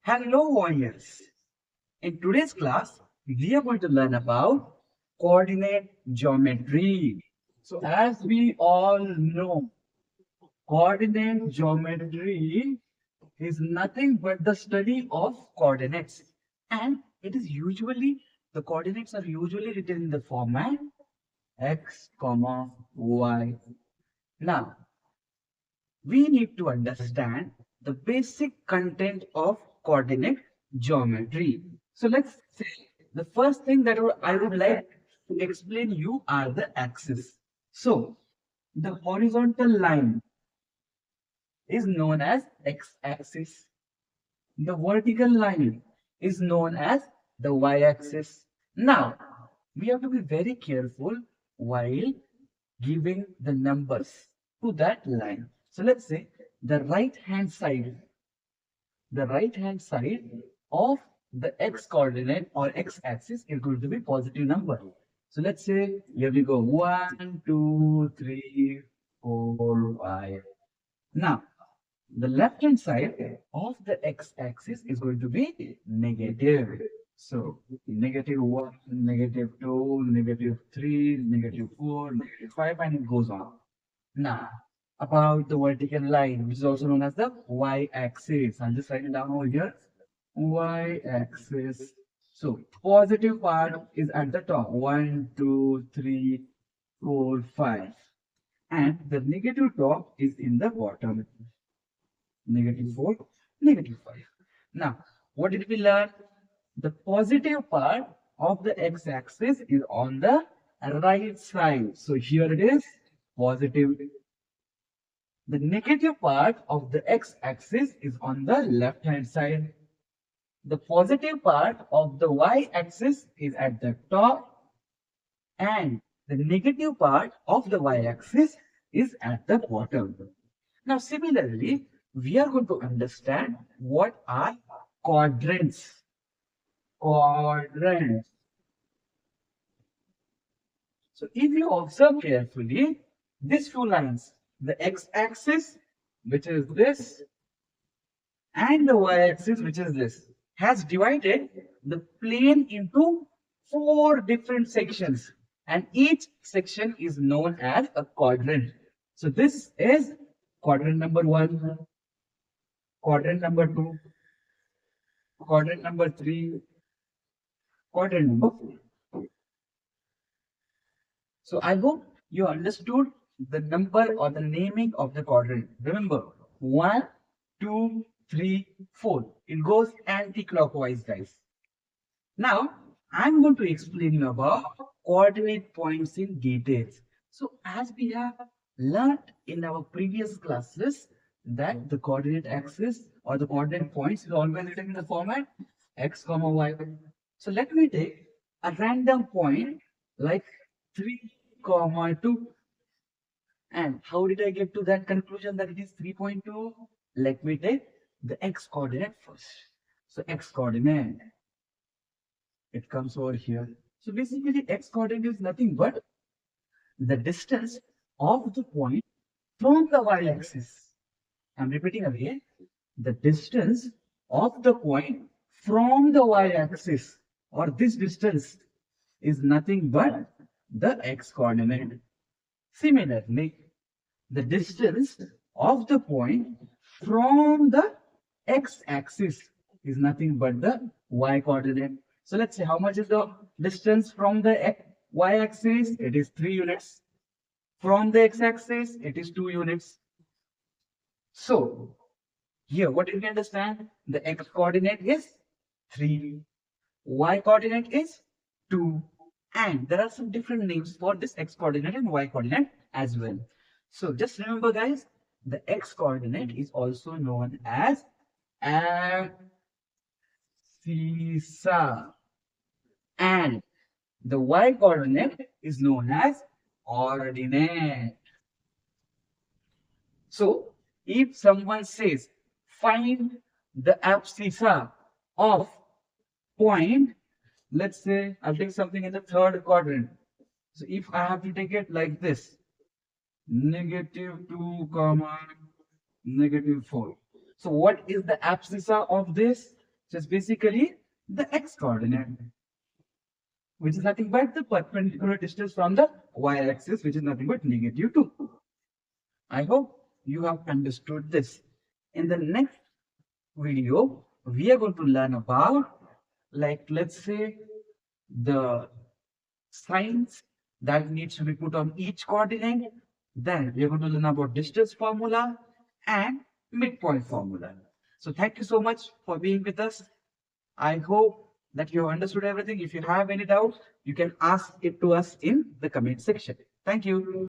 Hello, warriors. In today's class, we are going to learn about coordinate geometry. So, as we all know, coordinate geometry is nothing but the study of coordinates. And the coordinates are usually written in the format x, comma, y. Now, we need to understand the basic content of coordinate geometry. So let's say the first thing that I would like to explain you are the axes. So the horizontal line is known as x-axis. The vertical line is known as the y-axis. Now, we have to be very careful while giving the numbers to that line. So let's say the right hand side, the right hand side of the x coordinate or x axis is going to be positive number. So let's say here we go 1, 2, 3, 4, 5. Now, the left hand side of the x axis is going to be negative. So negative 1, negative 2, negative 3, negative 4, negative 5, and it goes on. Now, about the vertical line, which is also known as the y-axis. I'll just write it down over here. Y-axis. So, positive part is at the top. 1, 2, 3, 4, 5. And the negative top is in the bottom. Negative 4, negative 5. Now, what did we learn? The positive part of the x-axis is on the right side. So, here it is positive. The negative part of the x-axis is on the left-hand side. The positive part of the y-axis is at the top, and the negative part of the y-axis is at the bottom. Now, similarly, we are going to understand what are quadrants. Quadrants. So, if you observe carefully, these two lines, the x-axis, which is this, and the y-axis, which is this, has divided the plane into four different sections, and each section is known as a quadrant. So this is quadrant number 1, quadrant number 2, quadrant number 3, quadrant number 4. So I hope you understood the number or the naming of the quadrant. Remember, 1, 2, 3, 4. It goes anti-clockwise, guys. Now, I'm going to explain you about coordinate points in details. So, as we have learned in our previous classes, that the coordinate axis or the coordinate points is always written in the format x, comma, y. So, let me take a random point like 3, comma 2. And how did I get to that conclusion that it is 3.2? Let me take the x coordinate first. So, x coordinate, it comes over here. So basically, x coordinate is nothing but the distance of the point from the y-axis. I'm repeating again, the distance of the point from the y-axis, or this distance is nothing but the x coordinate. Similarly, the distance of the point from the x-axis is nothing but the y coordinate. So let's say how much is the distance from the y-axis? It is 3 units. From the x-axis, it is 2 units. So here, what did we understand? The x coordinate is 3. Y coordinate is 2. And there are some different names for this x coordinate and y coordinate as well. So just remember, guys, the x coordinate is also known as abscissa, and the y coordinate is known as ordinate. So if someone says find the abscissa of point, let's say I'll take something in the third quadrant. So if I have to take it like this, negative 2, comma, negative 4. So what is the abscissa of this? which is basically the x coordinate, which is nothing but the perpendicular distance from the y-axis, which is nothing but negative 2. I hope you have understood this. In the next video, we are going to learn about, like, let's say, the signs that needs to be put on each coordinate. Then we are going to learn about distance formula and midpoint formula. So thank you so much for being with us. I hope that you have understood everything. If you have any doubts, you can ask it to us in the comment section. Thank you.